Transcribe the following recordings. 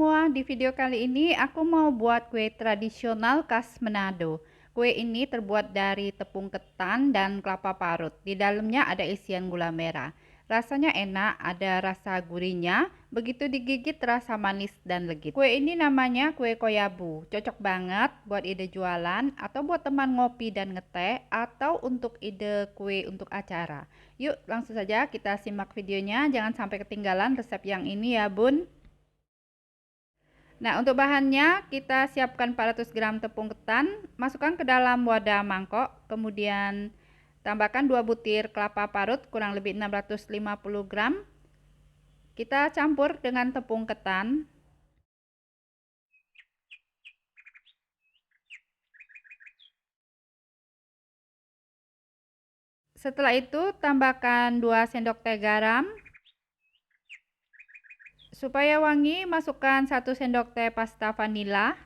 semua, di video kali ini aku mau buat kue tradisional khas Manado. Kue ini terbuat dari tepung ketan dan kelapa parut. Di dalamnya ada isian gula merah. Rasanya enak, ada rasa gurihnya, begitu digigit terasa manis dan legit. Kue ini namanya kue koyabu. Cocok banget buat ide jualan atau buat teman ngopi dan ngeteh atau untuk ide kue untuk acara. Yuk langsung saja kita simak videonya, jangan sampai ketinggalan resep yang ini ya bun. Nah, untuk bahannya kita siapkan 400 gram tepung ketan, masukkan ke dalam wadah mangkok, kemudian tambahkan 2 butir kelapa parut kurang lebih 650 gram. Kita campur dengan tepung ketan. Setelah itu tambahkan 2 sendok teh garam. Supaya wangi, masukkan 1 sendok teh pasta vanila.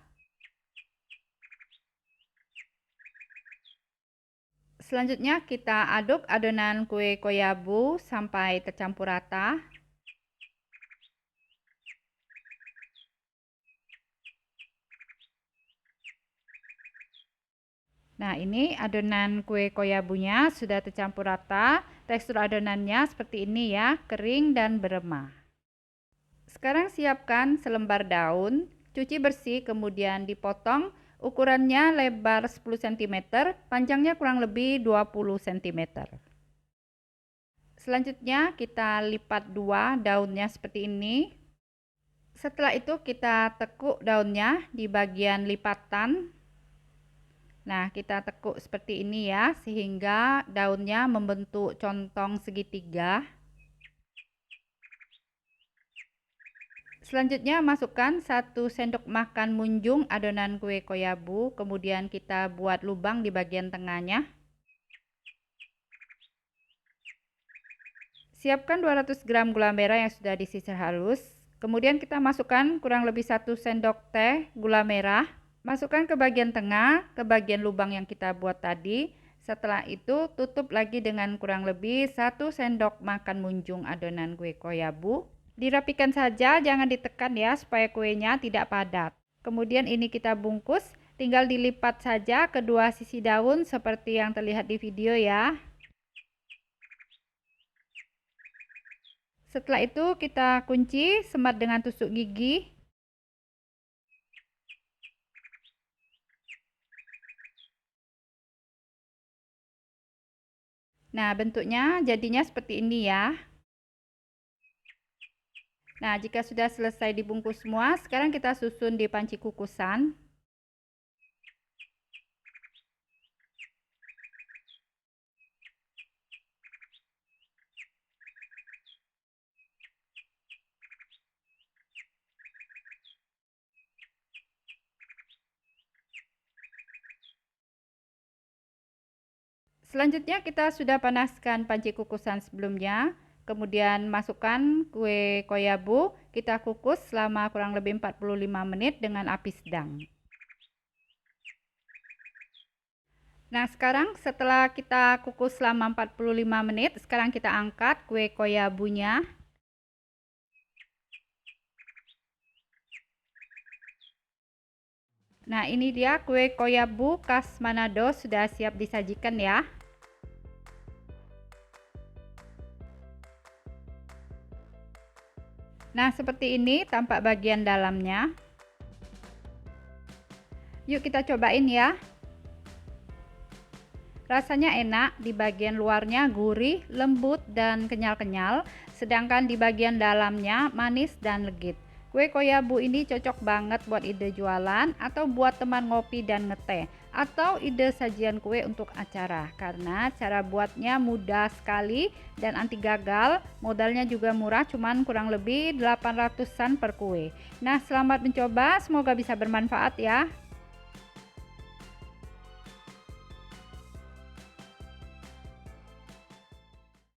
Selanjutnya kita aduk adonan kue koyabu sampai tercampur rata. Nah, ini adonan kue koyabunya sudah tercampur rata. Tekstur adonannya seperti ini ya, kering dan beremah. Sekarang siapkan selembar daun, cuci bersih kemudian dipotong. Ukurannya lebar 10 cm, panjangnya kurang lebih 20 cm. Selanjutnya kita lipat dua daunnya seperti ini. Setelah itu kita tekuk daunnya di bagian lipatan. Nah, kita tekuk seperti ini ya, sehingga daunnya membentuk contong segitiga. Selanjutnya masukkan 1 sendok makan munjung adonan kue koyabu, kemudian kita buat lubang di bagian tengahnya. Siapkan 200 gram gula merah yang sudah disisir halus. Kemudian kita masukkan kurang lebih 1 sendok teh gula merah. Masukkan ke bagian tengah, ke bagian lubang yang kita buat tadi. Setelah itu tutup lagi dengan kurang lebih 1 sendok makan munjung adonan kue koyabu. Dirapikan saja, jangan ditekan ya supaya kuenya tidak padat. Kemudian ini kita bungkus, tinggal dilipat saja kedua sisi daun seperti yang terlihat di video ya. Setelah itu kita kunci, semat dengan tusuk gigi. Nah, bentuknya jadinya seperti ini ya. Nah, jika sudah selesai dibungkus semua, sekarang kita susun di panci kukusan. Selanjutnya kita sudah panaskan panci kukusan sebelumnya. Kemudian masukkan kue koyabu, kita kukus selama kurang lebih 45 menit dengan api sedang. Nah, sekarang setelah kita kukus selama 45 menit, sekarang kita angkat kue koyabunya. Nah, ini dia kue koyabu khas Manado sudah siap disajikan ya. Nah, seperti ini tampak bagian dalamnya. Yuk kita cobain ya. Rasanya enak, di bagian luarnya gurih, lembut, dan kenyal-kenyal, sedangkan di bagian dalamnya manis dan legit. Kue koyabu ini cocok banget buat ide jualan atau buat teman ngopi dan ngeteh, atau ide sajian kue untuk acara, karena cara buatnya mudah sekali dan anti gagal. Modalnya juga murah, cuman kurang lebih 800-an per kue. Nah, selamat mencoba, semoga bisa bermanfaat ya.